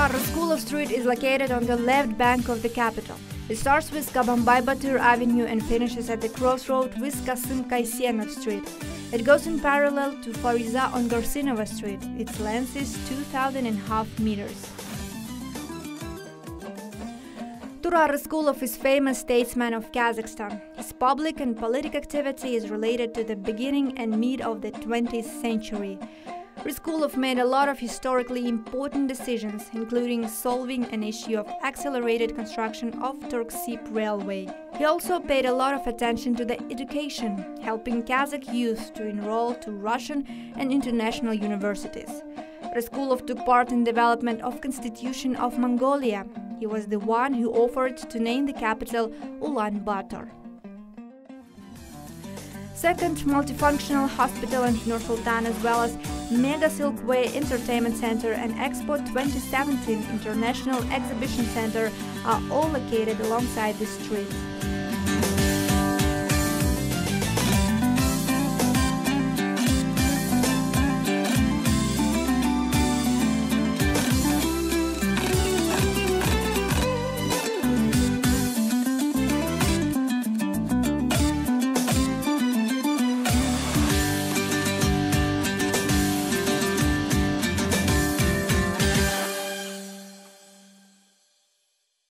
Raskula Street is located on the left bank of the capital. It starts with Kabambay Batur Avenue and finishes at the crossroad with Kasım Kaysenov Street. It goes in parallel to Fariza on Garsinova Street. Its length is 2,500 meters. Turar Raskulov is a famous statesman of Kazakhstan. His public and political activity is related to the beginning and mid of the 20th century. Raskulov made a lot of historically important decisions, including solving an issue of accelerated construction of Turksip Railway. He also paid a lot of attention to the education, helping Kazakh youth to enroll to Russian and international universities. Raskulov took part in development of Constitution of Mongolia. He was the one who offered to name the capital Ulaanbaatar. Second multifunctional hospital in Nur Sultan, as well as Mega Silkway Entertainment Center and Expo 2017 International Exhibition Center are all located alongside the street.